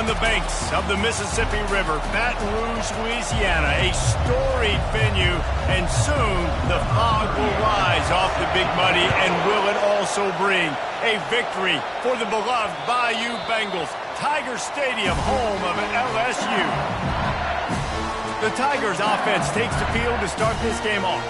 On the banks of the Mississippi River, Baton Rouge, Louisiana, a storied venue, and soon the fog will rise off the Big Muddy, and will it also bring a victory for the beloved Bayou Bengals. Tiger Stadium, home of LSU. The Tigers offense takes the field to start this game off.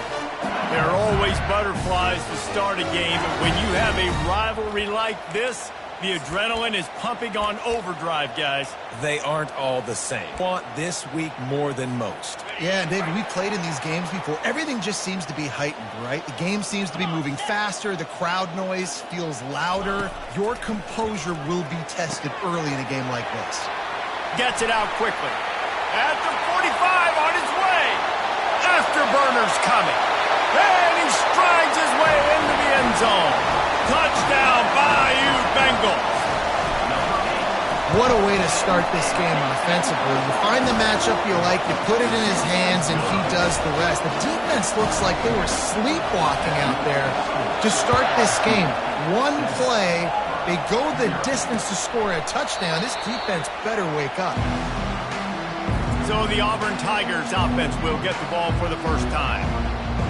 There are always butterflies to start a game, but when you have a rivalry like this, the adrenaline is pumping on overdrive, guys. They aren't all the same. Want this week more than most. Yeah, David, we played in these games before. Everything just seems to be heightened, right? The game seems to be moving faster. The crowd noise feels louder. Your composure will be tested early in a game like this. Gets it out quickly. At the 45 on his way. Afterburner's coming. And he strides his way into the end zone. Touchdown, Bayou Bengals. What a way to start this game offensively. You find the matchup you like, you put it in his hands, and he does the rest. The defense looks like they were sleepwalking out there to start this game. One play, they go the distance to score a touchdown. This defense better wake up. So the Auburn Tigers offense will get the ball for the first time.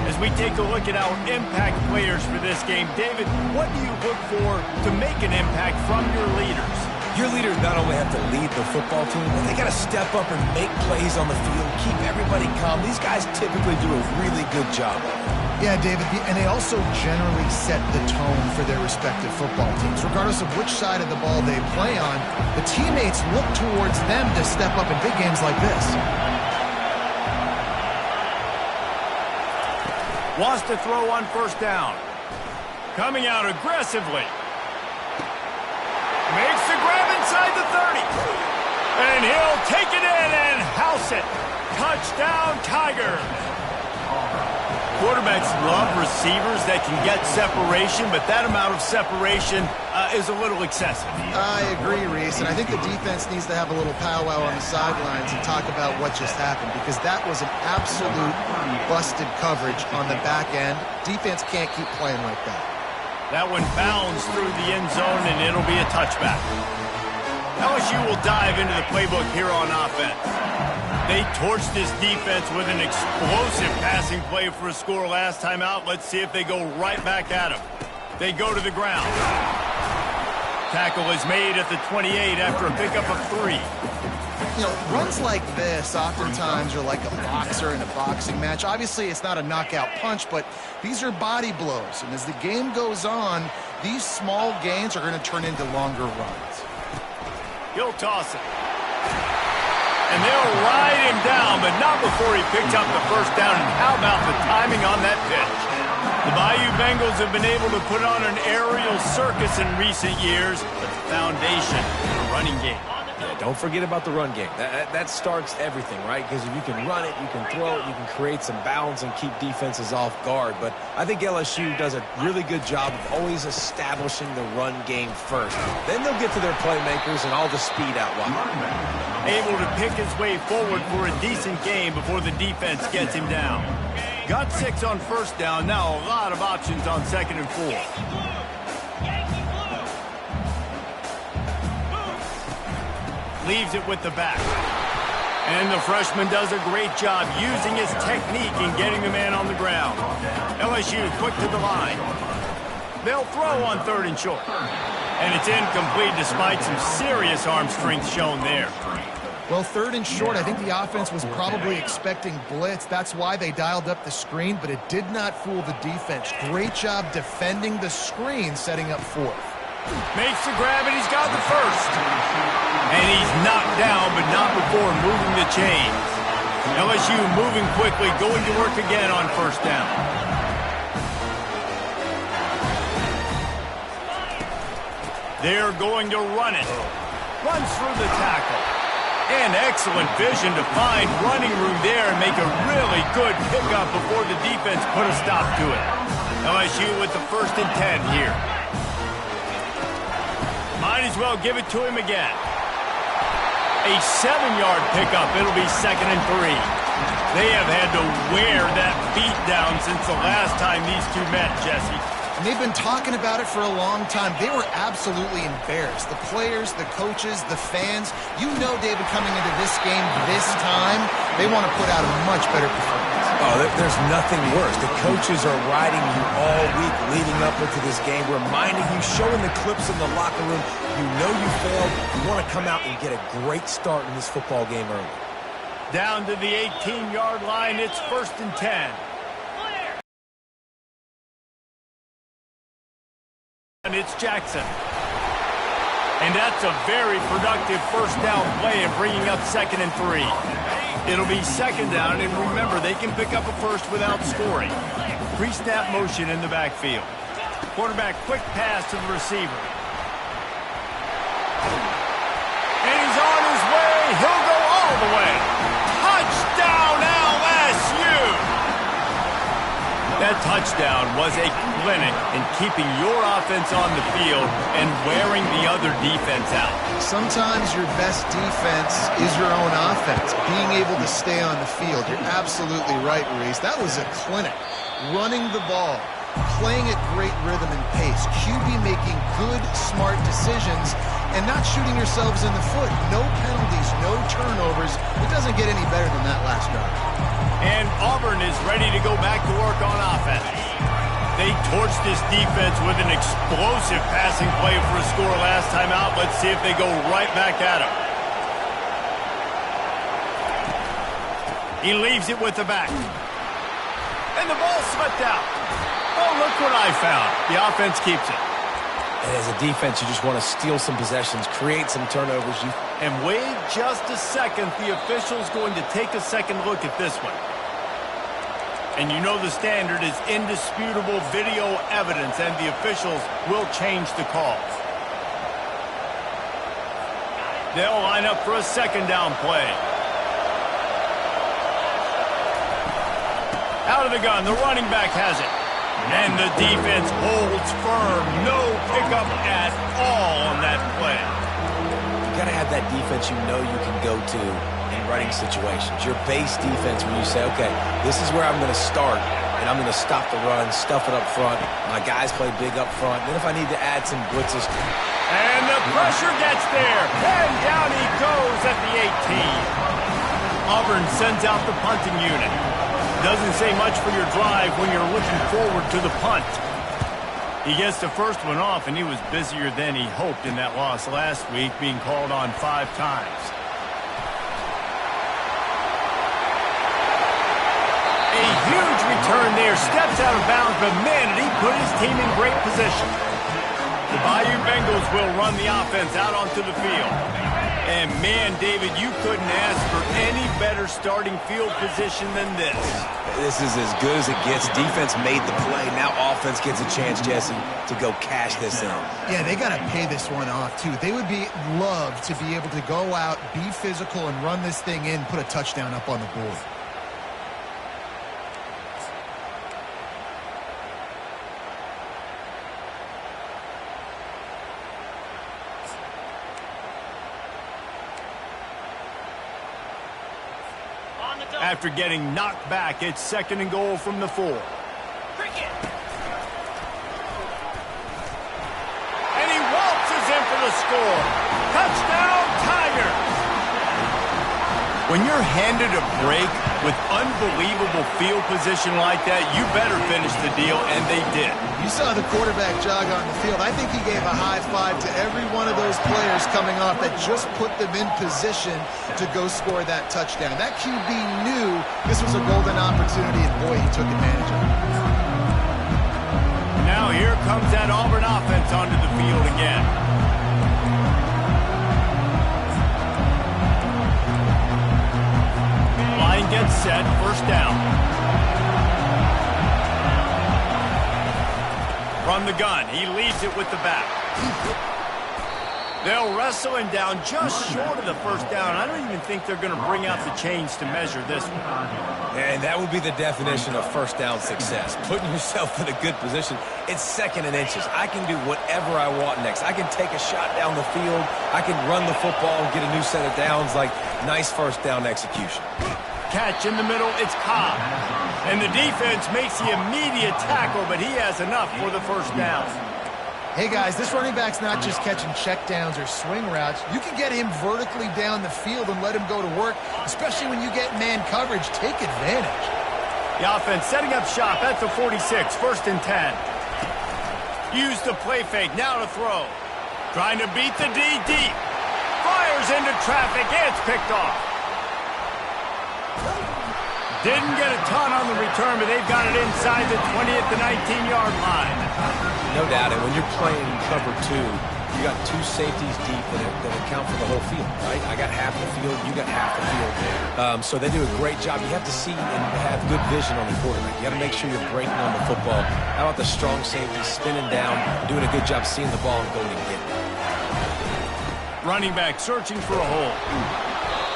As we take a look at our impact players for this game, David, what do you look for to make an impact from your leaders? Your leaders not only have to lead the football team, but they got to step up and make plays on the field, keep everybody calm. These guys typically do a really good job of it. Yeah, David, and they also generally set the tone for their respective football teams. Regardless of which side of the ball they play on, the teammates look towards them to step up in big games like this. Wants to throw on first down. Coming out aggressively. Makes the grab inside the 30. And he'll take it in and house it. Touchdown, Tiger! Quarterbacks love receivers that can get separation, but that amount of separation is a little excessive. I agree, Reese, and I think the defense needs to have a little powwow on the sidelines and talk about what just happened, because that was an absolute busted coverage on the back end. Defense can't keep playing like that. That one bounds through the end zone, and it'll be a touchback. LSU will dive into the playbook here on offense. They torched this defense with an explosive passing play for a score last time out. Let's see if they go right back at him. They go to the ground. Tackle is made at the 28 after a pickup of 3. You know, runs like this oftentimes are like a boxer in a boxing match. Obviously, it's not a knockout punch, but these are body blows. And as the game goes on, these small gains are going to turn into longer runs. He'll toss it. And they'll ride him down, but not before he picks up the first down. And how about the timing on that pitch? The Bayou Bengals have been able to put on an aerial circus in recent years, but the foundation, the running game. Yeah, don't forget about the run game. That starts everything, right? Because if you can run it, you can throw it, you can create some balance and keep defenses off guard. But I think LSU does a really good job of always establishing the run game first. Then they'll get to their playmakers and all the speed out wide. Able to pick his way forward for a decent game before the defense gets him down. Got 6 on first down. Now a lot of options on 2nd and 4. Leaves it with the back. And the freshman does a great job using his technique in getting the man on the ground. LSU quick to the line. They'll throw on 3rd and short. And it's incomplete despite some serious arm strength shown there. Well, 3rd and short, I think the offense was probably expecting blitz. That's why they dialed up the screen, but it did not fool the defense. Great job defending the screen, setting up 4th. Makes the grab, and he's got the first. And he's knocked down, but not before moving the chains. LSU moving quickly, going to work again on 1st down. They're going to run it. Runs through the tackle. And excellent vision to find running room there and make a really good pickup before the defense put a stop to it. LSU with the 1st and 10 here. Might as well give it to him again. A 7-yard pickup. It'll be 2nd and 3. They have had to wear that beat down since the last time these two met, Jesse. And they've been talking about it for a long time. They were absolutely embarrassed. The players, the coaches, the fans. You know, David, coming into this game this time, they want to put out a much better performance. Oh, there's nothing worse. The coaches are riding you all week leading up into this game, reminding you, showing the clips in the locker room. You know you failed. You want to come out and get a great start in this football game early. Down to the 18-yard line. It's 1st and 10. And it's Jackson. And that's a very productive 1st down play of bringing up 2nd and 3. It'll be 2nd down, and remember, they can pick up a first without scoring. Pre-snap motion in the backfield. Quarterback quick pass to the receiver. And he's on his way. He'll go all the way. Touchdown, LSU! That touchdown was a clinic in keeping your offense on the field and wearing the other defense out. Sometimes your best defense is your own offense, being able to stay on the field. You're absolutely right, Reese. That was a clinic. Running the ball, playing at great rhythm and pace, QB making good, smart decisions, and not shooting yourselves in the foot. No penalties, no turnovers. It doesn't get any better than that last drive. And Auburn is ready to go back to work on offense. They torched this defense with an explosive passing play for a score last time out. Let's see if they go right back at him. He leaves it with the back. And the ball slipped out. Oh, look what I found. The offense keeps it. And as a defense, you just want to steal some possessions, create some turnovers. And wait just a second. The official's going to take a second look at this one. And you know the standard is indisputable video evidence, and the officials will change the calls. They'll line up for a 2nd down play. Out of the gun, the running back has it. And the defense holds firm. No pickup at all on that play. You got to have that defense you know you can go to in running situations. Your base defense when you say, okay, this is where I'm going to start, and I'm going to stop the run, stuff it up front. My guys play big up front. Then if I need to add some blitzes. And the pressure gets there. And down he goes at the 18. Auburn sends out the punting unit. Doesn't say much for your drive when you're looking forward to the punt. He gets the first one off, and he was busier than he hoped in that loss last week, being called on 5 times. A huge return there. Steps out of bounds, but man, did he put his team in great position. The Bayou Bengals will run the offense out onto the field. And man, David, you couldn't ask for any better starting field position than this. This is as good as it gets. Defense made the play. Now offense gets a chance, Jesse, to go cash this in. Yeah, they got to pay this one off, too. They would love to be able to go out, be physical, and run this thing in, put a touchdown up on the board. After getting knocked back, it's 2nd and goal from the 4. Cricket. And he waltzes in for the score. Touchdown, Tigers! When you're handed a break with unbelievable field position like that, you better finish the deal, and they did. You saw the quarterback jog on the field. I think he gave a high five to every one of those players coming off that just put them in position to go score that touchdown. That QB knew this was a golden opportunity, and boy, he took advantage of it. Now here comes that Auburn offense onto the field again. Line gets set, 1st down. From the gun, he leads it with the back. They'll wrestle him down just short of the 1st down. I don't even think they're going to bring out the chains to measure this one. And that would be the definition of 1st down success. Putting yourself in a good position. It's 2nd and inches. I can do whatever I want next. I can take a shot down the field. I can run the football and get a new set of downs. Like, nice 1st down execution. Catch in the middle, it's Cobb. And the defense makes the immediate tackle, but he has enough for the 1st down. Hey, guys, this running back's not just catching checkdowns or swing routes. You can get him vertically down the field and let him go to work, especially when you get man coverage. Take advantage. The offense setting up shop at the 46, 1st and 10. Use the play fake, now to throw. Trying to beat the D deep. Fires into traffic, it's picked off. Didn't get a ton on the return, but they've got it inside the 20 at the 19-yard line. No doubt, and when you're playing cover 2, you got 2 safeties deep that account for the whole field, right? I got half the field, you got half the field. So they do a great job. You have to see and have good vision on the quarterback. You got to make sure you're breaking on the football. How about the strong safety spinning down, doing a good job seeing the ball and going to get it. Running back searching for a hole.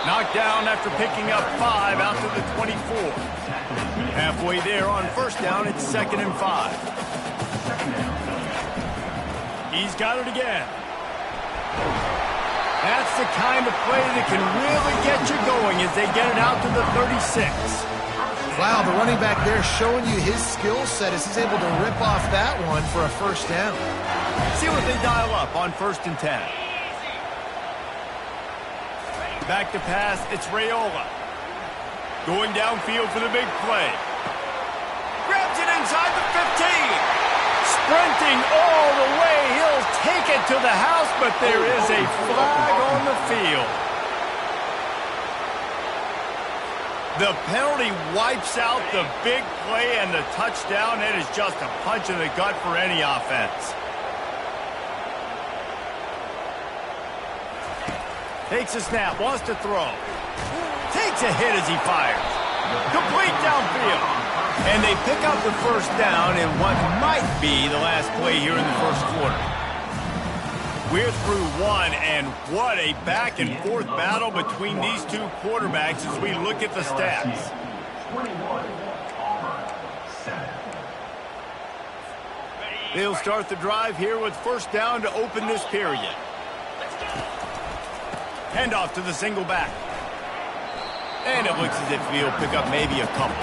Knocked down after picking up 5 out to the 24. Halfway there on 1st down, it's 2nd and 5. He's got it again. That's the kind of play that can really get you going as they get it out to the 36. Wow, the running back there showing you his skill set as he's able to rip off that one for a 1st down. See what they dial up on 1st and 10. Back to pass, it's Raiola. Going downfield for the big play. Grabs it inside the 15. Sprinting all the way, he'll take it to the house, but there is a flag on the field. The penalty wipes out the big play and the touchdown. It is just a punch in the gut for any offense. Takes a snap, wants to throw. Takes a hit as he fires. Complete downfield. And they pick up the 1st down in what might be the last play here in the 1st quarter. We're through 1, and what a back-and-forth battle between these 2 quarterbacks as we look at the stats. They'll start the drive here with first down to open this period. Handoff to the single back. And it looks as if he'll pick up maybe a couple.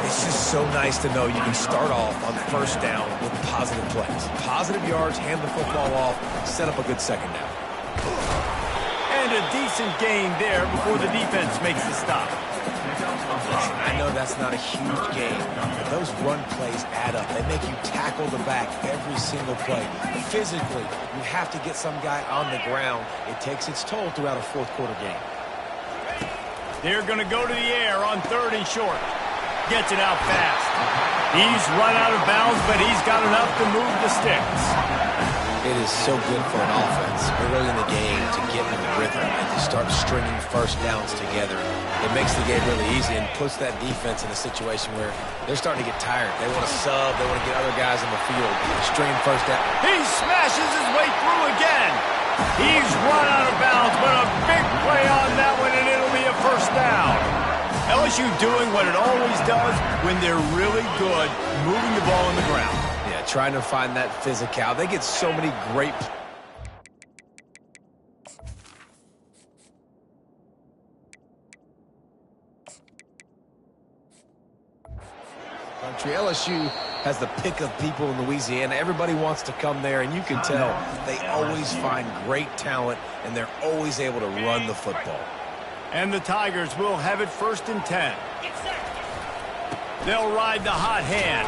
It's just so nice to know you can start off on first down with positive plays. Positive yards, hand the football off, set up a good second down. And a decent gain there before the defense makes the stop. I know that's not a huge gain, but those run plays add up. They make you tackle the back every single play. Physically, you have to get some guy on the ground. It takes its toll throughout a fourth-quarter game. They're going to go to the air on 3rd and short. Gets it out fast. He's run out of bounds, but he's got enough to move the sticks. It is so good for an offense early in the game to get in the rhythm and to start stringing first downs together. It makes the game really easy and puts that defense in a situation where they're starting to get tired. They want to sub. They want to get other guys on the field. Stringing first down. He smashes his way through again. He's run out of bounds, but a big play on that one, and it'll be a first down. LSU doing what it always does when they're really good, moving the ball on the ground. Yeah, trying to find that physicality. They get so many great country. LSU has the pick of people in Louisiana. Everybody wants to come there, and you can tell they always find great talent, and they're always able to run the football. And the Tigers will have it 1st and 10. They'll ride the hot hand.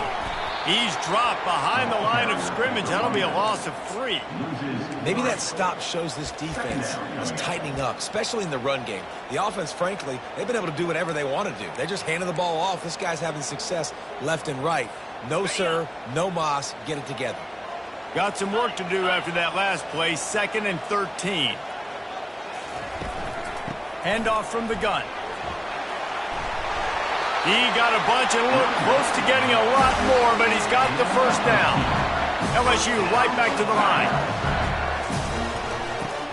He's dropped behind the line of scrimmage. That'll be a loss of 3. Maybe that stop shows this defense is tightening up, especially in the run game. The offense, frankly, they've been able to do whatever they want to do. They're just handing the ball off. This guy's having success left and right. No, sir. No mas. Get it together. Got some work to do after that last play. 2nd and 13. Handoff from the gun. He got a bunch and looked close to getting a lot more, but he's got the first down. LSU right back to the line.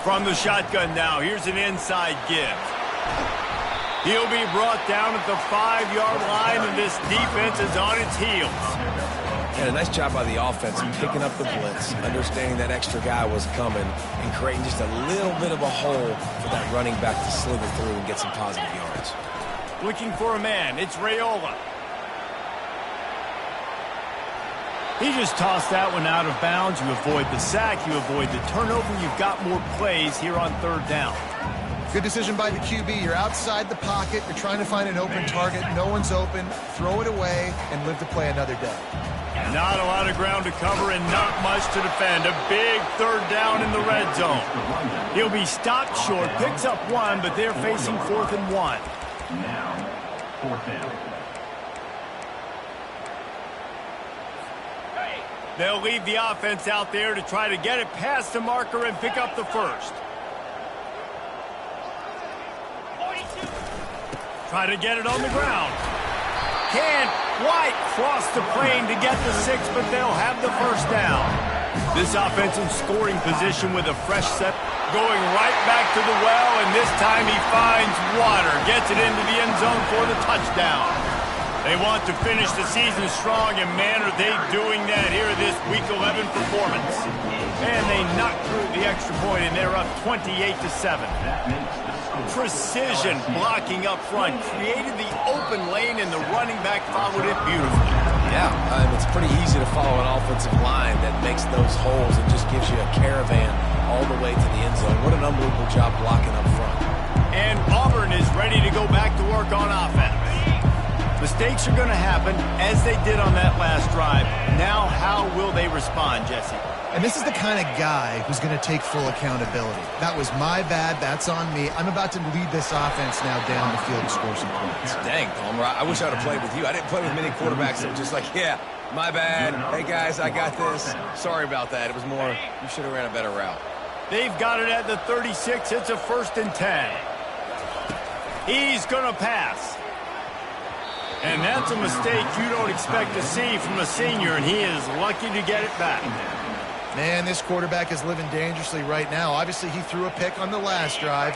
From the shotgun now, here's an inside give. He'll be brought down at the 5-yard line, and this defense is on its heels. And a nice job by the offense picking up the blitz, understanding that extra guy was coming, and creating just a little bit of a hole for that running back to slither through and get some positive yards. Looking for a man. It's Raiola. He just tossed that one out of bounds. You avoid the sack. You avoid the turnover. You've got more plays here on 3rd down. Good decision by the QB. You're outside the pocket. You're trying to find an open target. No one's open. Throw it away and live to play another day. Not a lot of ground to cover and not much to defend. A big 3rd down in the red zone. He'll be stopped short. Picks up 1, but they're facing 4th and 1. Now, 4th down. They'll leave the offense out there to try to get it past the marker and pick up the first. Try to get it on the ground. Can't quite cross the plane to get the 6, but they'll have the first down. This offense in scoring position with a fresh set. Going right back to the well, and this time he finds water. Gets it into the end zone for the touchdown. They want to finish the season strong, and man, are they doing that here in this Week 11 performance. And they knocked through the extra point, and they're up 28-7. Precision blocking up front. Created the open lane, and the running back followed it beautifully. Yeah, it's pretty easy to follow an offensive line that makes those holes and just gives you a caravan all the way to the end zone. What an unbelievable job blocking up front. And Auburn is ready to go back to work on offense. Mistakes are going to happen, as they did on that last drive. Now, how will they respond, Jesse? And this is the kind of guy who's going to take full accountability. That was my bad. That's on me. I'm about to lead this offense now down the field to score some points. Dang, Palmer, I wish I would have played with you. I didn't play with many quarterbacks that were just like, yeah, my bad. Hey, guys, I got this. Sorry about that. It was more, you should have ran a better route. They've got it at the 36. It's a 1st and 10. He's going to pass. And that's a mistake you don't expect to see from a senior, and he is lucky to get it back. Man, this quarterback is living dangerously right now. Obviously, he threw a pick on the last drive.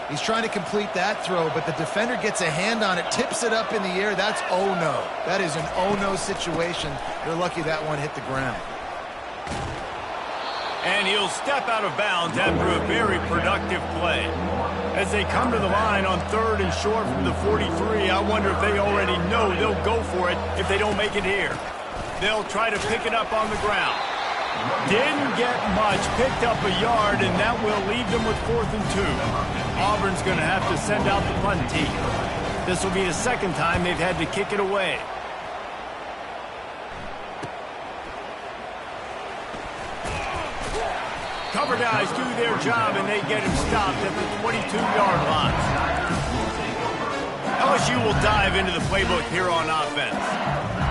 He's trying to complete that throw, but the defender gets a hand on it, tips it up in the air. That's oh-no. That is an oh-no situation. They're lucky that one hit the ground. And he'll step out of bounds after a very productive play. As they come to the line on 3rd and short from the 43, I wonder if they already know they'll go for it if they don't make it here. They'll try to pick it up on the ground. Didn't get much, picked up a yard, and that will leave them with 4th and 2. Auburn's going to have to send out the punt team. This will be the second time they've had to kick it away. Cover guys do their job, and they get him stopped at the 22-yard line. LSU will dive into the playbook here on offense.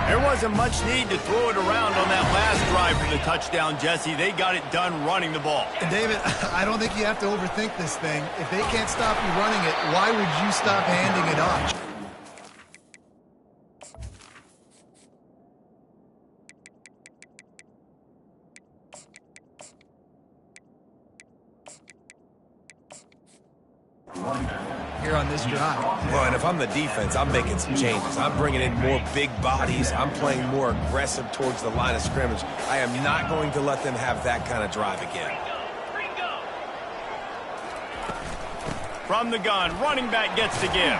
There wasn't much need to throw it around on that last drive for the touchdown, Jesse. They got it done running the ball. And David, I don't think you have to overthink this thing. If they can't stop you running it, why would you stop handing it off? Here on this drive. Well, and if I'm the defense, I'm making some changes. I'm bringing in more big bodies. I'm playing more aggressive towards the line of scrimmage. I am not going to let them have that kind of drive again. From the gun, running back gets to give.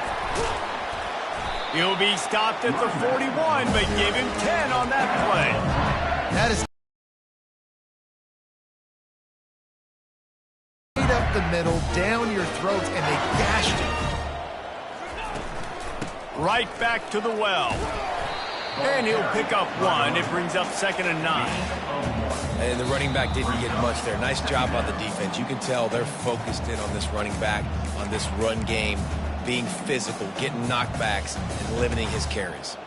He'll be stopped at the 41, but give him 10 on that play. That is up the middle, down your throats, and they gashed it. Right back to the well. And he'll pick up 1. It brings up 2nd and 9. And the running back didn't get much there. Nice job on the defense. You can tell they're focused in on this running back, on this run game, being physical, getting knockbacks, and limiting his carries.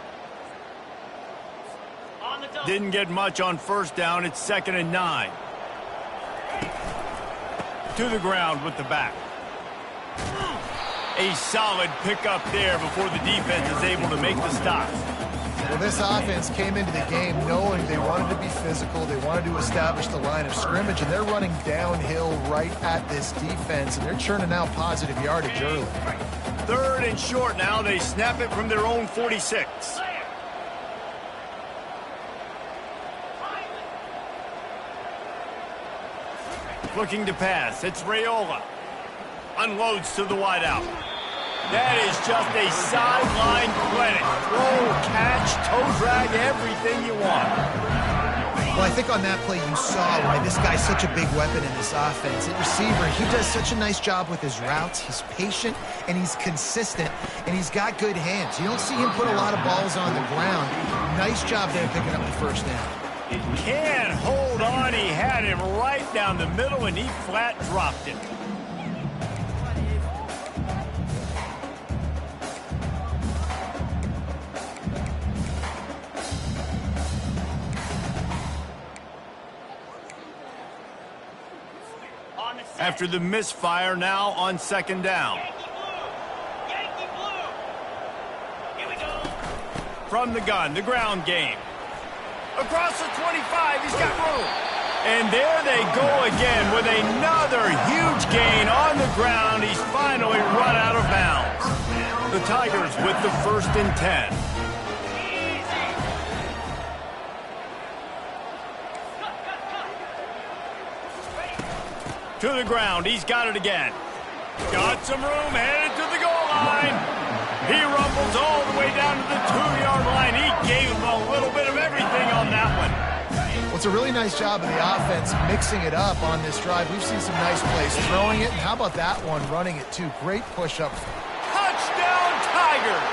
Didn't get much on 1st down. It's 2nd and 9. To the ground with the back. A solid pickup there before the defense is able to make the stop. Well, this offense came into the game knowing they wanted to be physical, they wanted to establish the line of scrimmage, and they're running downhill right at this defense, and they're churning out positive yardage early. 3rd and short now. They snap it from their own 46. Looking to pass. It's Raiola. Unloads to the wideout. That is just a sideline clinic. Throw, catch, toe drag, everything you want. Well, I think on that play you saw why this guy's such a big weapon in this offense. At receiver, he does such a nice job with his routes. He's patient, and he's consistent, and he's got good hands. You don't see him put a lot of balls on the ground. Nice job there picking up the 1st down. Can't hold on. He had him right down the middle, and he flat dropped it. After the misfire, now on 2nd down. From the gun, the ground game. Across the 25, he's got room. And there they go again with another huge gain on the ground. He's finally run out of bounds. The Tigers with the 1st and 10. To the ground, he's got it again. Got some room, headed to the goal line. He rumbles all the way down to the 2-yard line. He gave him a little bit of everything on that one. Well, it's a really nice job of the offense mixing it up on this drive. We've seen some nice plays throwing it, and how about that one, running it too. Great push-up. Touchdown, Tigers!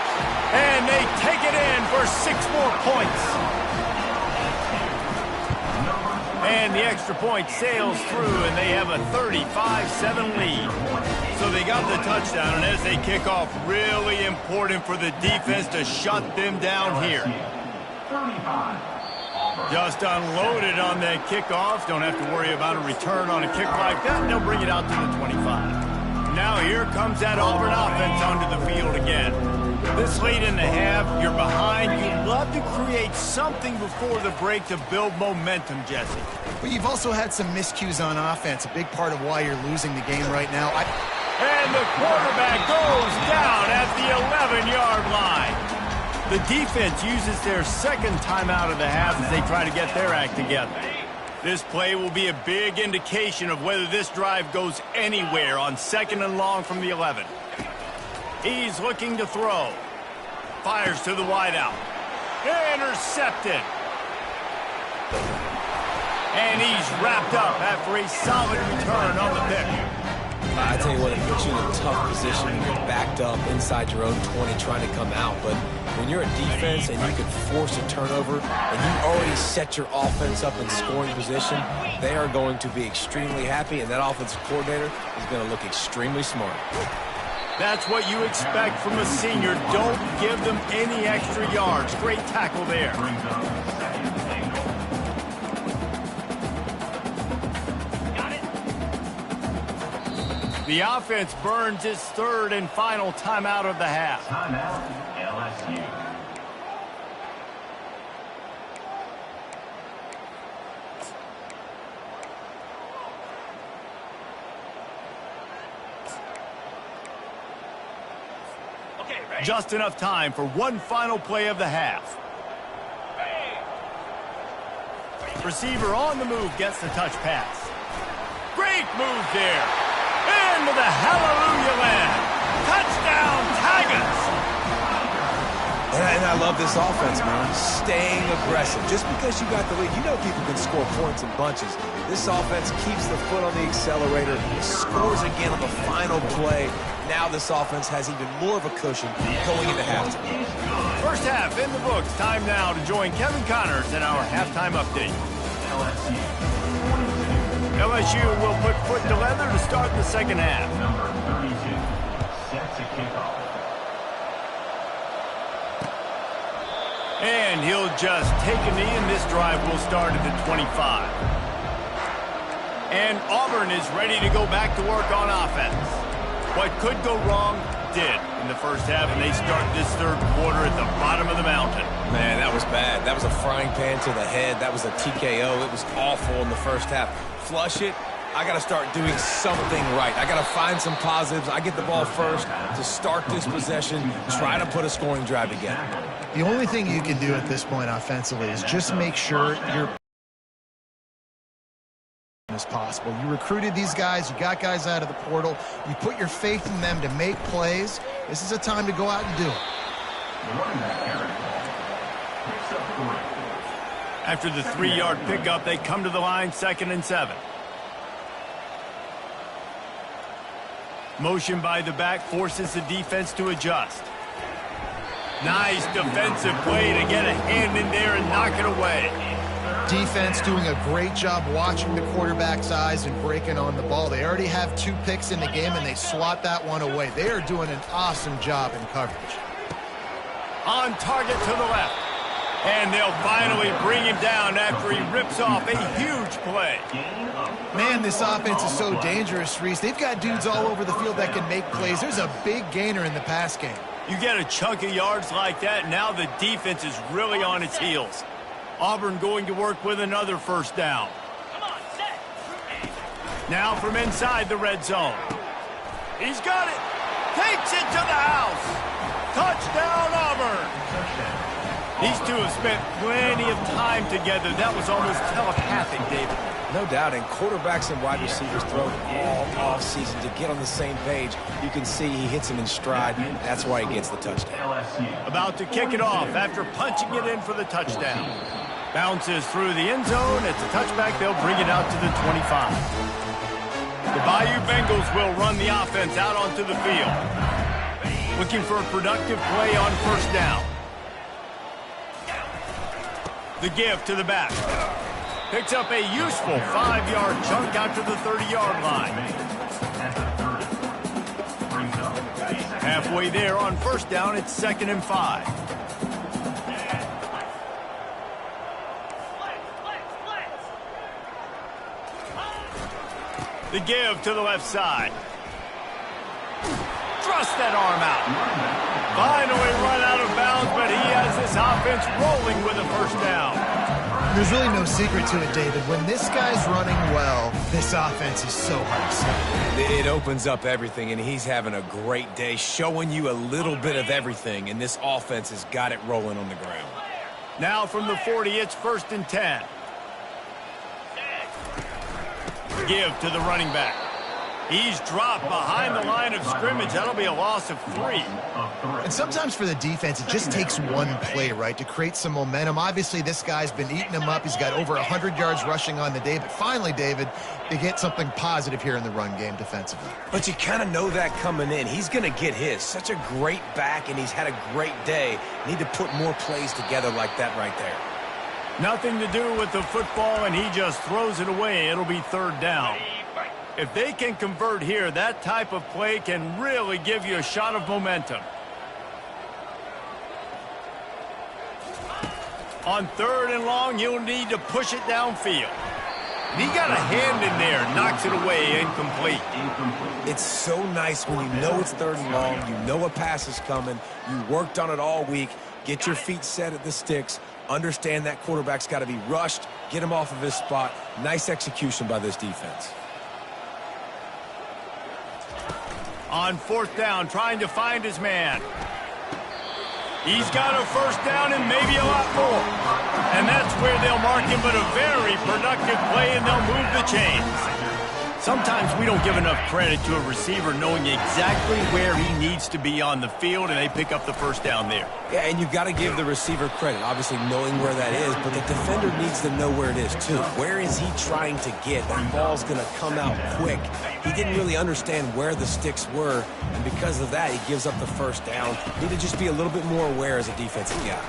And they take it in for 6 more points. And the extra point sails through, and they have a 35-7 lead. So they got the touchdown, and as they kick off, really important for the defense to shut them down here. Just unloaded on that kickoff. Don't have to worry about a return on a kick like that. They'll bring it out to the 25. Now here comes that Auburn offense onto the field again. This late in the half, you're behind. You love to create something before the break to build momentum, Jesse. But you've also had some miscues on offense, a big part of why you're losing the game right now. And the quarterback goes down at the 11-yard line. The defense uses their 2nd timeout of the half as they try to get their act together. This play will be a big indication of whether this drive goes anywhere on 2nd and long from the 11. He's looking to throw. Fires to the wideout. Intercepted. And he's wrapped up after a solid return on the pick. I tell you what, it puts you in a tough position when you're backed up inside your own 20 trying to come out. But when you're a defense and you can force a turnover and you already set your offense up in scoring position, they are going to be extremely happy, and that offensive coordinator is going to look extremely smart. That's what you expect from a senior. Don't give them any extra yards. Great tackle there. The offense burns its 3rd and final timeout of the half. Timeout, LSU. Just enough time for one final play of the half. Receiver on the move gets the touch pass. Great move there. Into the hallelujah land. Touchdown, Tigers. And I love this offense, man. Staying aggressive. Just because you got the lead, you know people can score points in bunches. This offense keeps the foot on the accelerator, scores again on the final play. Now this offense has even more of a cushion going into halftime. First half in the books. Time now to join Kevin Connors in our halftime update. LSU will put foot to leather to start the second half. Number 32 sets a kickoff. And he'll just take a knee, and this drive will start at the 25. And Auburn is ready to go back to work on offense. What could go wrong did in the first half, and they start this 3rd quarter at the bottom of the mountain. Man, that was bad. That was a frying pan to the head. That was a TKO. It was awful in the first half. Flush it. I got to start doing something right. I got to find some positives. I get the ball first to start this possession, try to put a scoring drive together. The only thing you can do at this point offensively is just make sure you're as possible. You recruited these guys. You got guys out of the portal. You put your faith in them to make plays. This is a time to go out and do it. The running back carry picks up 3. After the 3-yard pickup, they come to the line, 2nd and 7. Motion by the back forces the defense to adjust. Nice defensive play to get a hand in there and knock it away. Defense doing a great job watching the quarterback's eyes and breaking on the ball. They already have 2 picks in the game, and they swat that one away. They are doing an awesome job in coverage. On target to the left. And they'll finally bring him down after he rips off a huge play. Man, this offense is so dangerous, Reese. They've got dudes all over the field that can make plays. There's a big gainer in the pass game. You get a chunk of yards like that, now the defense is really on its heels. Auburn going to work with another first down. Now from inside the red zone. He's got it. Takes it to the house. Touchdown, Auburn. These two have spent plenty of time together. That was almost telepathic, David. No doubt, and quarterbacks and wide receivers throw all offseason to get on the same page. You can see he hits him in stride. That's why he gets the touchdown. About to kick it off after punching it in for the touchdown. Bounces through the end zone. It's a touchback. They'll bring it out to the 25. The Bayou Bengals will run the offense out onto the field. Looking for a productive play on first down. The give to the back. Picks up a useful 5-yard chunk out to the 30-yard line. Halfway there on first down, it's 2nd and 5. The give to the left side. Thrust that arm out. Finally run out of bounds, but he has this offense rolling with a first down. There's really no secret to it, David. When this guy's running well, this offense is so hard to stop. It opens up everything, and he's having a great day, showing you a little bit of everything, and this offense has got it rolling on the ground. Now from the 40, it's 1st and 10. give to the running back. He's dropped behind the line of scrimmage. That'll be a loss of 3. And sometimes for the defense, it just takes one play, right, to create some momentum. Obviously, this guy's been eating them up. He's got over 100 yards rushing on the day. But finally, David, they get something positive here in the run game defensively. But you kind of know that coming in. He's going to get his. Such a great back, and he's had a great day. Need to put more plays together like that right there. Nothing to do with the football, and he just throws it away. It'll be 3rd down. If they can convert here, that type of play can really give you a shot of momentum. On 3rd and long, you'll need to push it downfield. And he got a hand in there, knocks it away, incomplete. It's so nice when you know it's 3rd and long, you know a pass is coming, you worked on it all week, get your feet set at the sticks, understand that quarterback's got to be rushed, get him off of his spot. Nice execution by this defense. On 4th down, trying to find his man. He's got a 1st down and maybe a lot more. And that's where they'll mark him, but a very productive play, and they'll move the chains. Sometimes we don't give enough credit to a receiver knowing exactly where he needs to be on the field, and they pick up the 1st down there. Yeah, and you've got to give the receiver credit, obviously knowing where that is, but the defender needs to know where it is too. Where is he trying to get? That ball's going to come out quick. He didn't really understand where the sticks were, and because of that, he gives up the 1st down. Need to just be a little bit more aware as a defensive guy.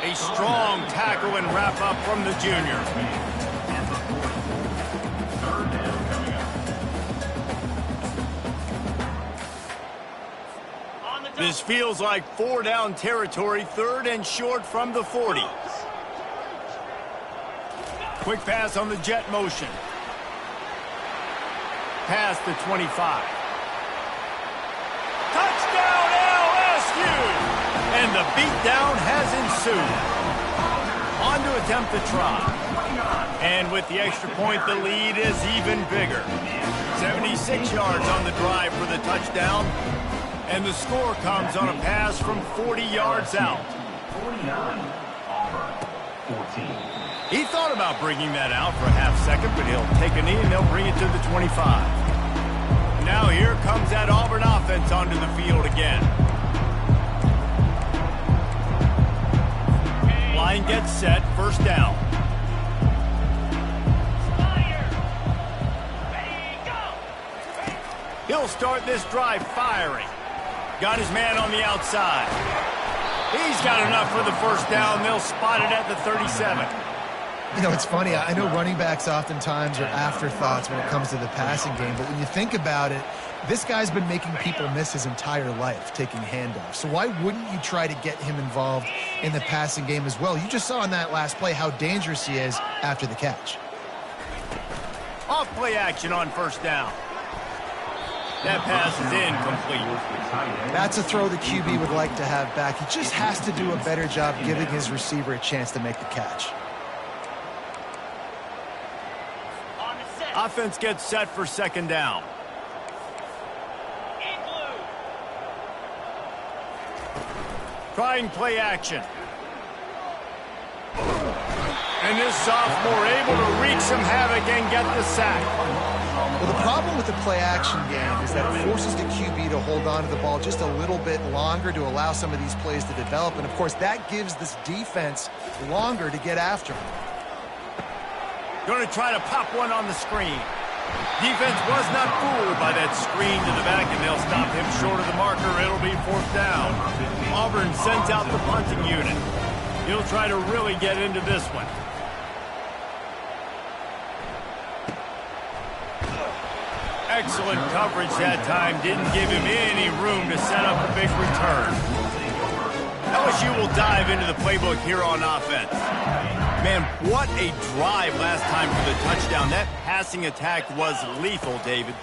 A strong tackle and wrap up from the junior. This feels like 4-down territory, 3rd and short from the 40. Quick pass on the jet motion. Past the 25. Touchdown LSU! And the beatdown has ensued. On to attempt the try. And with the extra point, the lead is even bigger. 76 yards on the drive for the touchdown. And the score comes on a pass from 40 yards out. 49, Auburn, 14. He thought about bringing that out for a half second, but he'll take a knee and they'll bring it to the 25. Now here comes that Auburn offense onto the field again. Line gets set, 1st down. He'll start this drive firing. Got his man on the outside. He's got enough for the 1st down. They'll spot it at the 37. You know, it's funny. I know running backs oftentimes are afterthoughts when it comes to the passing game, but when you think about it, this guy's been making people miss his entire life taking handoffs. So why wouldn't you try to get him involved in the passing game as well? You just saw in that last play how dangerous he is after the catch. Off play action on 1st down. That pass is incomplete. That's a throw the QB would like to have back. He just has to do a better job giving his receiver a chance to make the catch. Offense gets set for 2nd down. Trying play action. And this sophomore able to wreak some havoc and get the sack. Well, the problem with the play-action game is that it forces the QB to hold on to the ball just a little bit longer to allow some of these plays to develop. And, of course, that gives this defense longer to get after him. Going to try to pop one on the screen. Defense was not fooled by that screen to the back, and they'll stop him short of the marker. It'll be 4th down. Auburn sends out the punting unit. He'll try to really get into this one. Excellent coverage that time. Didn't give him any room to set up a big return. LSU will dive into the playbook here on offense. Man, what a drive last time for the touchdown. That passing attack was lethal, David.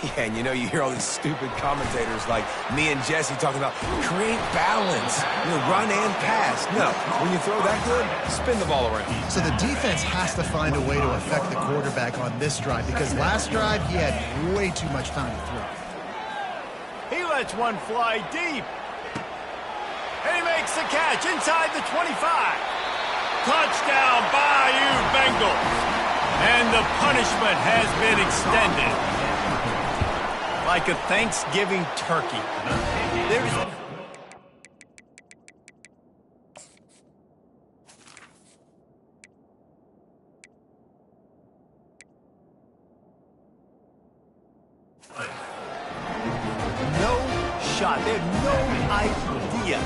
Yeah, and you know, you hear all these stupid commentators like me and Jesse talking about create balance, run and pass. No, when you throw that good, spin the ball around. So the defense has to find a way to affect the quarterback on this drive because last drive he had way too much time to throw. He lets one fly deep. And he makes the catch inside the 25. Touchdown, Bayou Bengals. And the punishment has been extended. Like a Thanksgiving turkey. There's... shot. They have no idea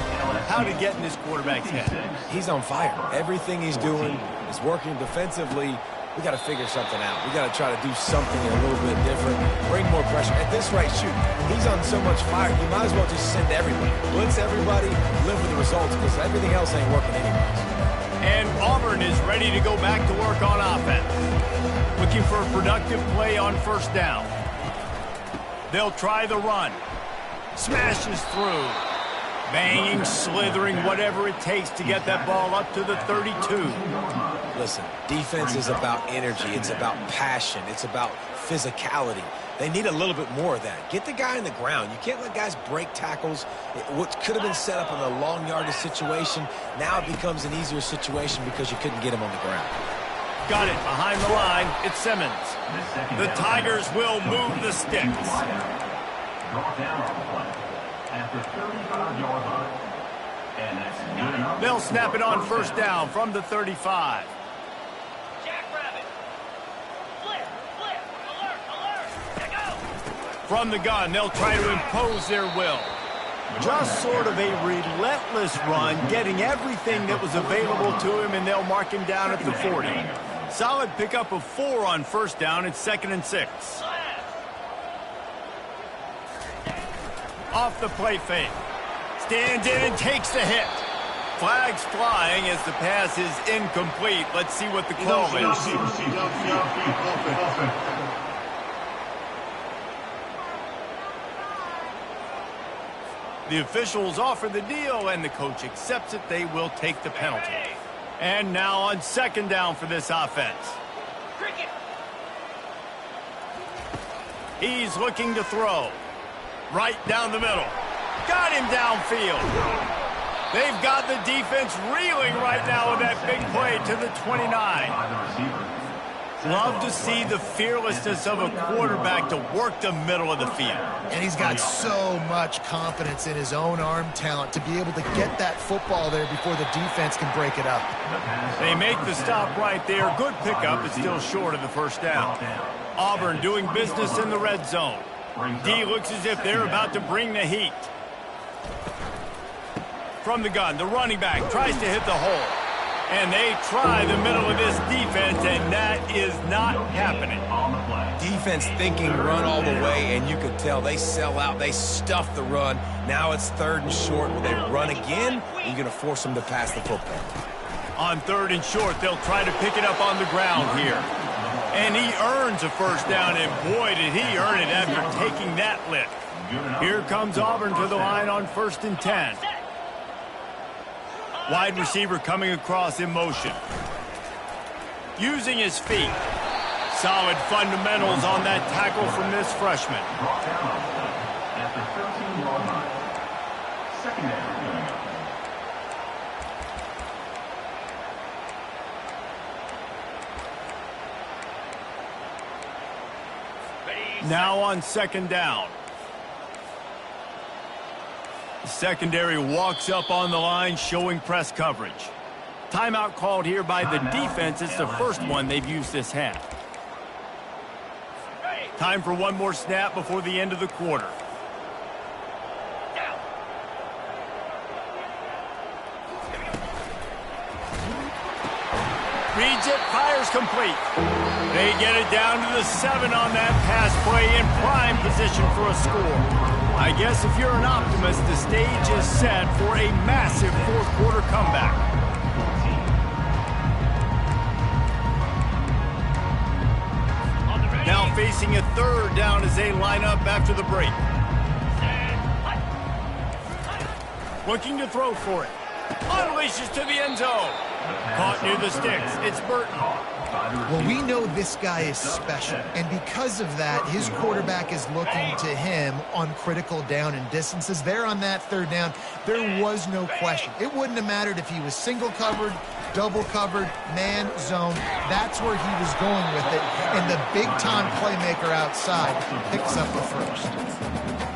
how to get in this quarterback's head. He's on fire. Everything he's doing is working defensively. We got to figure something out. We got to try to do something a little bit different. Bring more pressure. At this rate, shoot, he's on so much fire, you might as well just send everybody. Blitz everybody, live with the results, because everything else ain't working anyways. And Auburn is ready to go back to work on offense. Looking for a productive play on first down. They'll try the run. Smashes through. Banging, slithering, whatever it takes to get that ball up to the 32. Listen, defense is about energy. It's about passion. It's about physicality. They need a little bit more of that. Get the guy in the ground. You can't let guys break tackles. What could have been set up in a long yardage situation, now it becomes an easier situation because you couldn't get him on the ground. Got it behind the line. It's Simmons. The Tigers will move the sticks. Brought down on the play at the 35-yard line. And that's good enough. They'll snap it on first down from the 35. Jackrabbit. Flip, alert, there go. From the gun, they'll try to impose their will. Just sort of a relentless run, getting everything that was available to him, and they'll mark him down at the 40. Solid pickup of 4 on first down. It's 2nd and 6. Off the play fake. Stands in and takes the hit. Flags flying as the pass is incomplete. Let's see what the call is. The officials offer the deal, and the coach accepts it. They will take the penalty. And now on second down for this offense. He's looking to throw. Right down the middle. Got him downfield. They've got the defense reeling right now with that big play to the 29. Love to see the fearlessness of a quarterback to work the middle of the field. And he's got so much confidence in his own arm talent to be able to get that football there before the defense can break it up. They make the stop right there. Good pickup, but still short of the first down. Auburn doing business in the red zone. D looks as if they're about to bring the heat. From the gun, the running back tries to hit the hole. And they try the middle of this defense, and that is not happening. Defense thinking run all the way, and you could tell they sell out. They stuff the run. Now it's 3rd and short. Will they run again? You're going to force them to pass the football. On 3rd and short, they'll try to pick it up on the ground here. And he earns a first down, and boy, did he earn it after taking that lick. Here comes Auburn to the line on 1st and 10. Wide receiver coming across in motion. Using his feet. Solid fundamentals on that tackle from this freshman. Brought down on the play at the 13-yard line. Second down. Now on second down. The secondary walks up on the line showing press coverage. Timeout called here by the defense. It's the first one they've used this half. Time for one more snap before the end of the quarter. Reads it, fires complete. They get it down to the 7 on that pass play in prime position for a score. I guess if you're an optimist, the stage is set for a massive fourth-quarter comeback. Now facing a 3rd down as they line up after the break. Looking to throw for it. Unleashes to the end zone. Caught near the sticks. It's Burton. Well, we know this guy is special, and because of that, his quarterback is looking to him on critical down and distances. There on that 3rd down, there was no question. It wouldn't have mattered if he was single covered, double covered, man zone. That's where he was going with it. And the big-time playmaker outside picks up the first.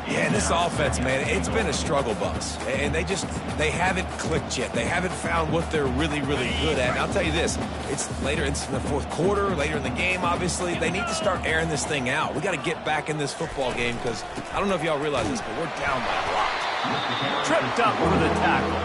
Yeah, and this offense, man, it's been a struggle bus. And they haven't clicked yet. They haven't found what they're really, really good at. And I'll tell you this, it's in the fourth quarter, later in the game, obviously. They need to start airing this thing out. We got to get back in this football game because I don't know if y'all realize this, but we're down by a lot. Tripped up for the tackle.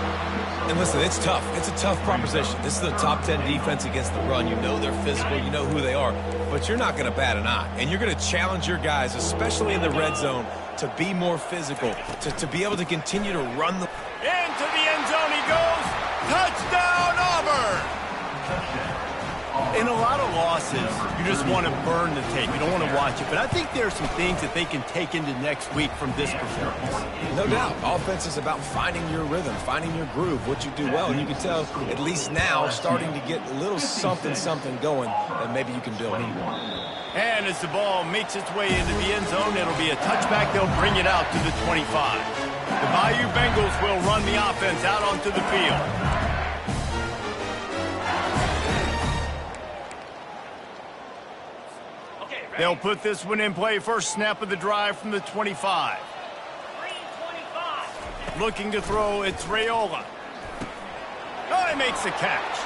And listen, it's tough. It's a tough proposition. This is a top 10 defense against the run. You know they're physical. You know who they are. But you're not going to bat an eye. And you're going to challenge your guys, especially in the red zone, to be more physical, to be able to continue to run the... Into the end zone he goes. Touchdown, Auburn! In a lot of losses, you just want to burn the tape. You don't want to watch it. But I think there are some things that they can take into next week from this performance. No doubt. Offense is about finding your rhythm, finding your groove, what you do well. And you can tell, at least now, starting to get a little something going that maybe you can build on. And as the ball makes its way into the end zone, it'll be a touchback. They'll bring it out to the 25. The Bayou Bengals will run the offense out onto the field. They'll put this one in play. First snap of the drive from the 25. Looking to throw, it's Raiola. Oh, he makes the catch.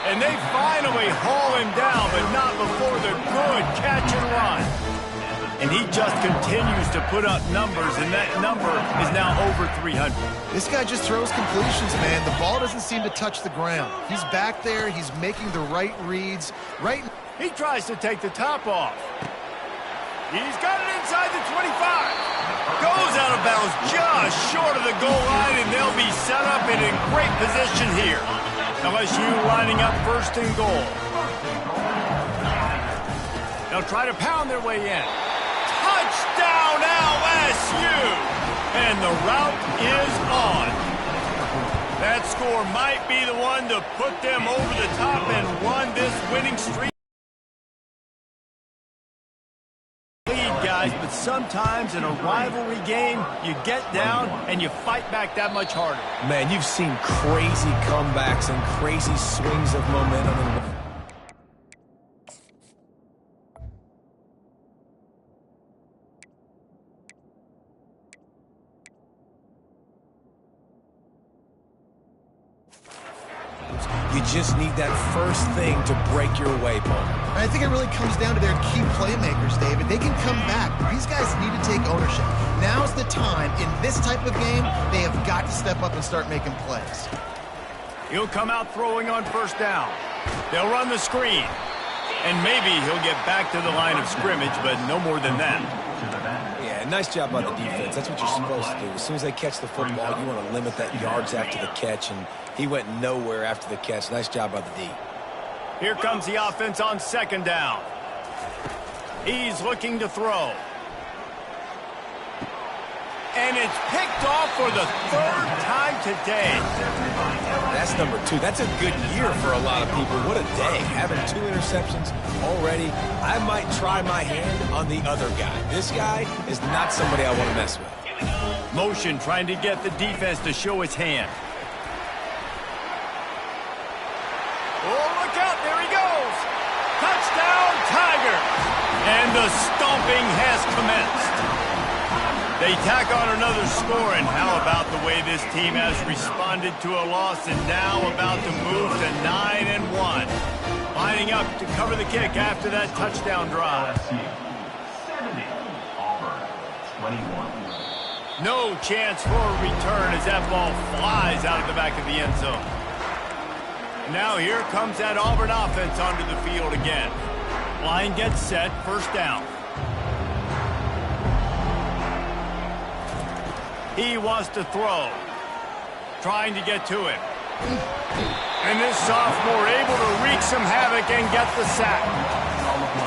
And they finally haul him down, but not before the good catch and run. And he just continues to put up numbers, and that number is now over 300. This guy just throws completions, man. The ball doesn't seem to touch the ground. He's back there. He's making the right reads. He tries to take the top off. He's got it inside the 25. Goes out of bounds just short of the goal line, and they'll be set up in a great position here. LSU lining up first and goal. They'll try to pound their way in. Touchdown LSU! And the route is on. That score might be the one to put them over the top and run this winning streak. Guys, but sometimes in a rivalry game, you get down and you fight back that much harder. Man, you've seen crazy comebacks and crazy swings of momentum. You just need that first thing to break your way, Paul. I think it really comes down to their key playmakers, David. They can come back, but these guys need to take ownership. Now's the time. In this type of game, they have got to step up and start making plays. He'll come out throwing on first down. They'll run the screen. And maybe he'll get back to the line of scrimmage, but no more than that. Yeah, nice job by the defense. That's what you're supposed to do. As soon as they catch the football, you want to limit that yards after the catch, and he went nowhere after the catch. Nice job by the D. Here comes the offense on second down. He's looking to throw. And it's picked off for the third time today. That's number 2. That's a good year for a lot of people. What a day. Having 2 interceptions already. I might try my hand on the other guy. This guy is not somebody I want to mess with. Motion trying to get the defense to show its hand. Oh, look out. There he goes. Touchdown, Tigers. And the stomping has commenced. They tack on another score, and how about the way this team has responded to a loss and now about to move to 9-1. Lining up to cover the kick after that touchdown drive. 70, Auburn, 21. No chance for a return as that ball flies out of the back of the end zone. Now here comes that Auburn offense onto the field again. Line gets set, first down. He wants to throw. Trying to get to him. And this sophomore able to wreak some havoc and get the sack.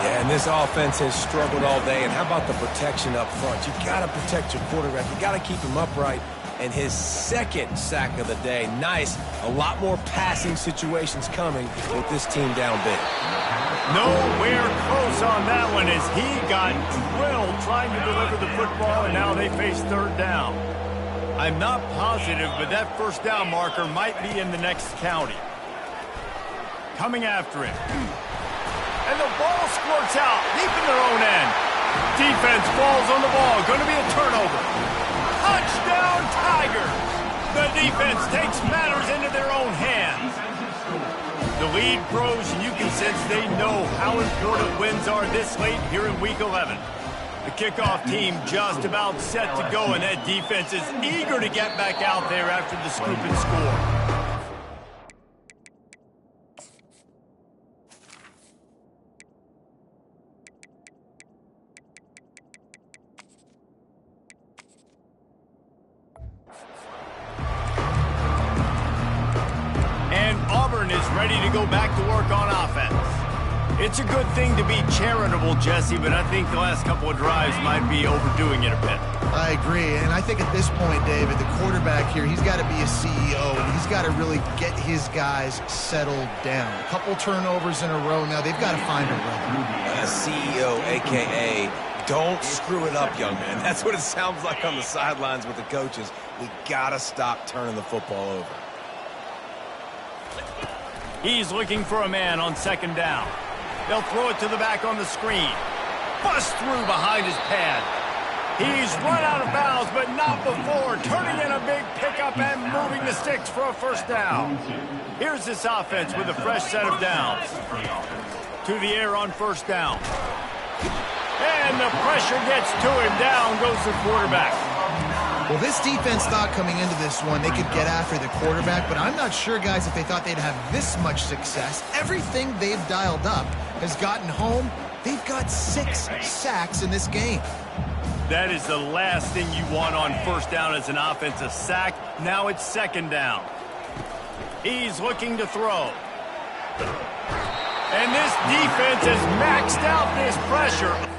Yeah, and this offense has struggled all day. And how about the protection up front? You got to protect your quarterback. You got to keep him upright. And his second sack of the day. Nice. A lot more passing situations coming with this team down big. Nowhere close on that one as he got drilled trying to deliver the football, and now they face third down. I'm not positive, but that first down marker might be in the next county. coming after him. And the ball squirts out deep in their own end. Defense falls on the ball. Going to be a turnover. Touchdown, Tigers! The defense takes matters into their own hands. The lead grows, and you can sense they know how important wins are this late here in Week 11. The kickoff team just about set to go, and that defense is eager to get back out there after the scoop and score. Is ready to go back to work on offense. It's a good thing to be charitable, Jesse, but I think the last couple of drives might be overdoing it a bit. I agree, and I think at this point, David, the quarterback here, he's got to be a CEO, and he's got to really get his guys settled down. A couple turnovers in a row now. They've got to find a rhythm. A CEO, a.k.a. don't screw it up, young man. That's what it sounds like on the sidelines with the coaches. We got to stop turning the football over. He's looking for a man on second down. They'll throw it to the back on the screen. Bust through behind his pad. He's run out of bounds, but not before turning in a big pickup and moving the sticks for a first down. Here's this offense with a fresh set of downs. To the air on first down. And the pressure gets to him. Down goes the quarterback. Well, this defense thought coming into this one they could get after the quarterback, but I'm not sure, guys, if they thought they'd have this much success. Everything they've dialed up has gotten home. They've got 6 sacks in this game. That is the last thing you want on first down as an offensive sack. Now it's second down. He's looking to throw. And this defense has maxed out this pressure.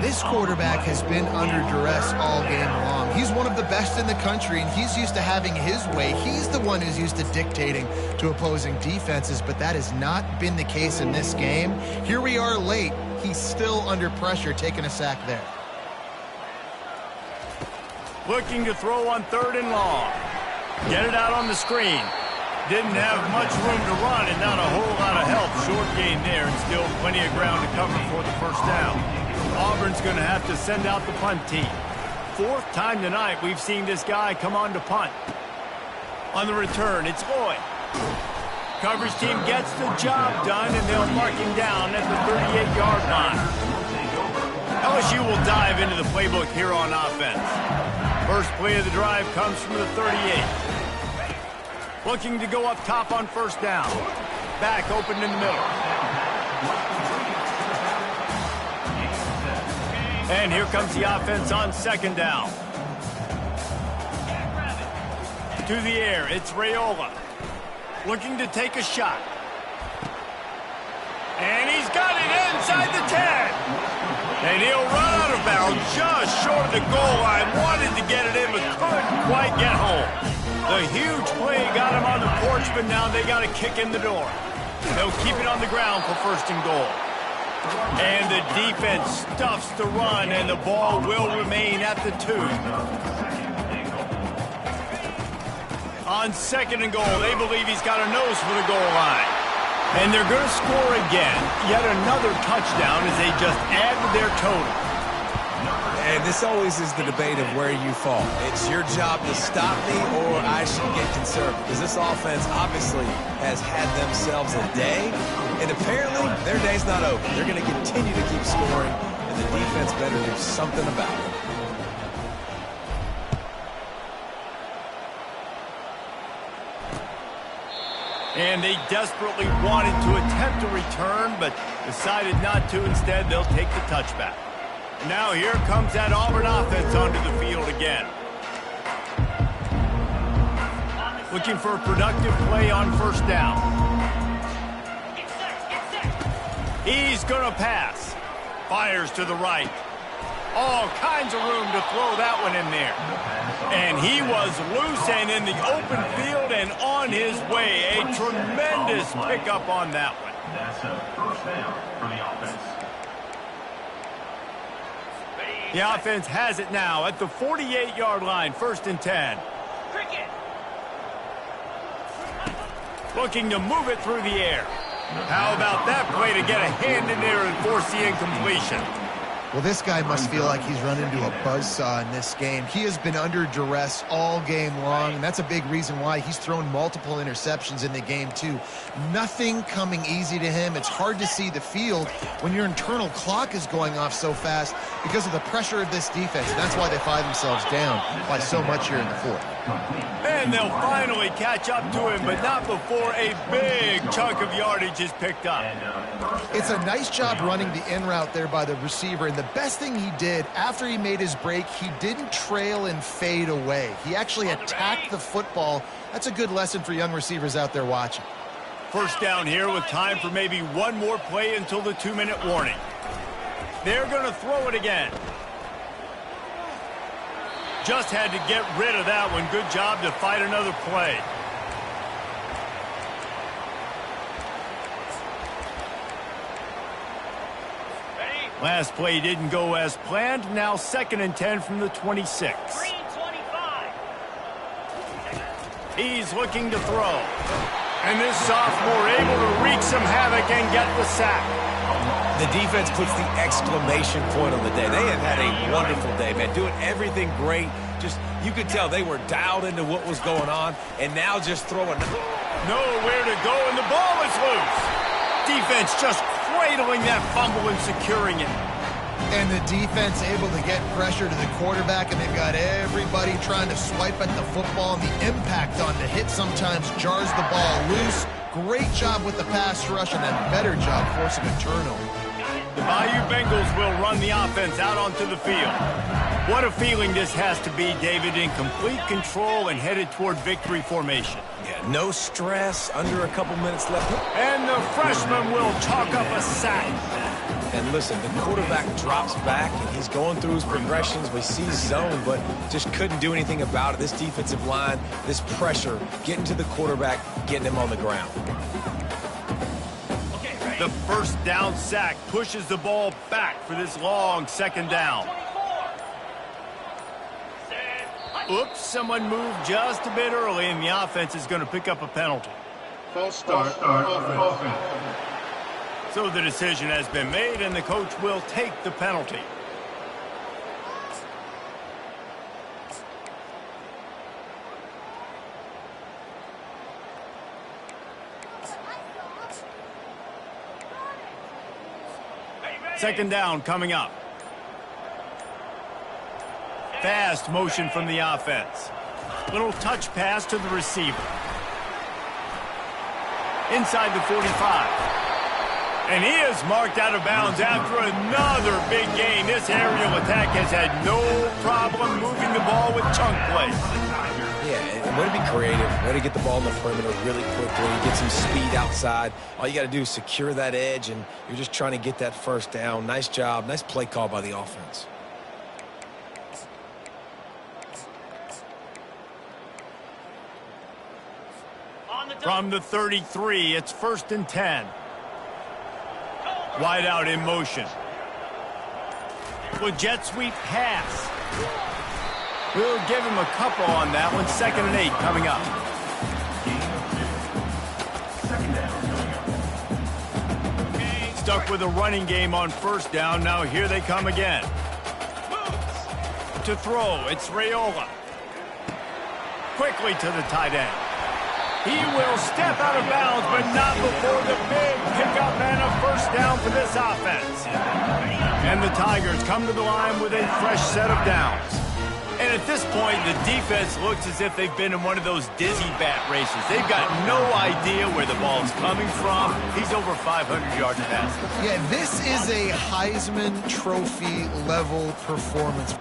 This quarterback has been under duress all game long. He's one of the best in the country, and he's used to having his way. He's the one who's used to dictating to opposing defenses, but that has not been the case in this game. Here we are late. He's still under pressure, taking a sack there. Looking to throw on third and long. Get it out on the screen. Didn't have much room to run and not a whole lot of help. Short gain there and still plenty of ground to cover for the first down. Auburn's going to have to send out the punt team. 4th time tonight we've seen this guy come on to punt. On the return, it's Lloyd. Coverage team gets the job done, and they'll mark him down at the 38-yard line. LSU will dive into the playbook here on offense. First play of the drive comes from the 38. Looking to go up top on first down. Back open in the middle. And here comes the offense on second down. To the air, it's Raiola. Looking to take a shot. And he's got it inside the 10. And he'll run out of bounds just short of the goal line. Wanted to get it in, but couldn't quite get home. The huge play got him on the porch, but now they got a kick in the door. They'll keep it on the ground for first and goal. And the defense stuffs the run, and the ball will remain at the 2. On second and goal, they believe he's got a nose for the goal line. And they're going to score again. Yet another touchdown as they just add to their total. And this always is the debate of where you fall. It's your job to stop me, or I should get conservative. Because this offense obviously has had themselves a day, and apparently their day's not over. They're going to continue to keep scoring, and the defense better do something about it. And they desperately wanted to attempt a return, but decided not to. Instead, they'll take the touchback. Now here comes that Auburn offense onto the field again. Looking for a productive play on first down. He's going to pass. Fires to the right. All kinds of room to throw that one in there. And he was loose and in the open field and on his way. A tremendous pickup on that one. That's a first down for the offense. The offense has it now at the 48-yard line, 1st and 10. Cricket. Looking to move it through the air. How about that play to get a hand in there and force the incompletion? Well, this guy must feel like he's run into a buzzsaw in this game. He has been under duress all game long, and that's a big reason why he's thrown multiple interceptions in the game, too. Nothing coming easy to him. It's hard to see the field when your internal clock is going off so fast because of the pressure of this defense. And that's why they find themselves down by so much here in the fourth. And they'll finally catch up to him, but not before a big chunk of yardage is picked up. It's a nice job running the in route there by the receiver, and the best thing he did after he made his break, he didn't trail and fade away. He actually attacked the football. That's a good lesson for young receivers out there watching. First down here with time for maybe one more play until the 2-minute warning. They're going to throw it again. Just had to get rid of that one. Good job to fight another play. Last play didn't go as planned. Now 2nd and 10 from the 26. Green 25. He's looking to throw. And this sophomore able to wreak some havoc and get the sack. The defense puts the exclamation point on the day. They have had a wonderful day, man. Doing everything great. Just, you could tell they were dialed into what was going on, and now just throwing. Nowhere to go, and the ball is loose. Defense just cradling that fumble and securing it. And the defense able to get pressure to the quarterback, and they've got everybody trying to swipe at the football, and the impact on the hit sometimes jars the ball loose. Great job with the pass rush, and a better job forcing a turnover. The Bayou Bengals will run the offense out onto the field. What a feeling this has to be, David, in complete control and headed toward victory formation. Yeah, no stress, under a couple minutes left. And the freshman will chalk up a sack. And listen, the quarterback drops back, and he's going through his progressions. We see zone, but just couldn't do anything about it. This defensive line, this pressure, getting to the quarterback, getting him on the ground. The first down sack pushes the ball back for this long 2nd down. Oops, someone moved just a bit early, and the offense is going to pick up a penalty. False start offense. So the decision has been made, and the coach will take the penalty. Second down coming up. Fast motion from the offense. Little touch pass to the receiver. Inside the 45. And he is marked out of bounds after another big gain. This aerial attack has had no problem moving the ball with chunk plays. Yeah, and way to be creative, way to get the ball in the perimeter really quickly, get some speed outside. All you got to do is secure that edge, and you're just trying to get that first down. Nice job, nice play call by the offense. From the 33, it's 1st and 10. Wide out in motion. With jet sweep pass. We'll give him a couple on that one. 2nd and 8 coming up. Stuck with a running game on 1st down. Now here they come again. To throw, it's Raiola. Quickly to the tight end. He will step out of bounds, but not before the big pickup and a 1st down for this offense. And the Tigers come to the line with a fresh set of downs. And at this point, the defense looks as if they've been in one of those dizzy bat races. They've got no idea where the ball's coming from. He's over 500 yards passing. Yeah, this is a Heisman Trophy level performance.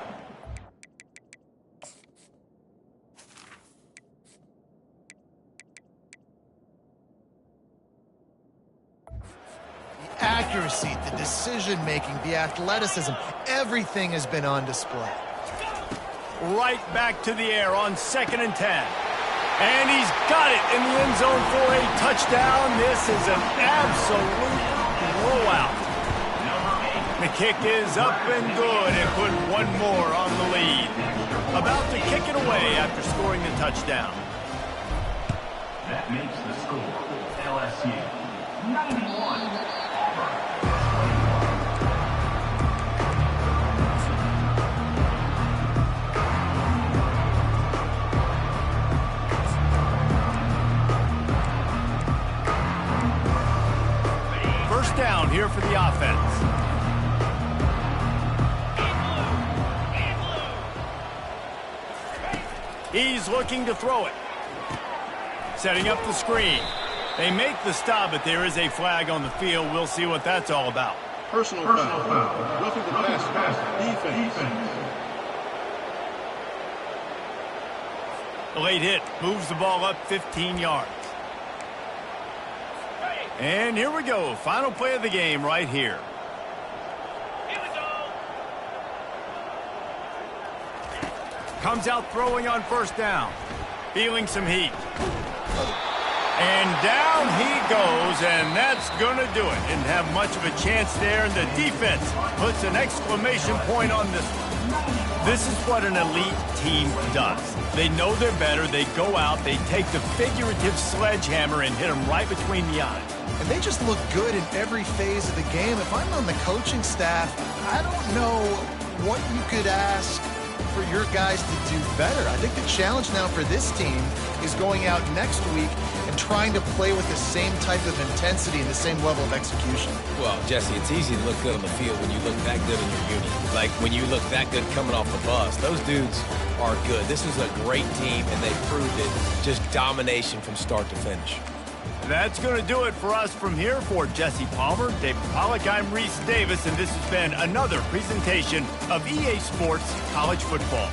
accuracy, the decision-making, the athleticism, everything has been on display. Right back to the air on 2nd and 10. And he's got it in the end zone for a touchdown. This is an absolute blowout. The kick is up and good and put one more on the lead. About to kick it away after scoring the touchdown. That makes the score LSU 91, Auburn. First down here for the offense. He's looking to throw it. Setting up the screen. They make the stop, but there is a flag on the field. We'll see what that's all about. Personal foul. Roughing the pass. Defense. The late hit moves the ball up 15 yards. And here we go. Final play of the game right here. Comes out throwing on first down. Feeling some heat. And down he goes, and that's going to do it. Didn't have much of a chance there, and the defense puts an exclamation point on this one. This is what an elite team does. They know they're better. They go out. They take the figurative sledgehammer and hit them right between the eyes. And they just look good in every phase of the game. If I'm on the coaching staff, I don't know what you could ask for your guys to do better. I think the challenge now for this team is going out next week and trying to play with the same type of intensity and the same level of execution. Well, Jesse, it's easy to look good on the field when you look that good in your unit. Like when you look that good coming off the bus. Those dudes are good. This is a great team, and they proved it. Just domination from start to finish. That's going to do it for us from here. For Jesse Palmer, David Pollack, I'm Reese Davis, and this has been another presentation of EA Sports College Football.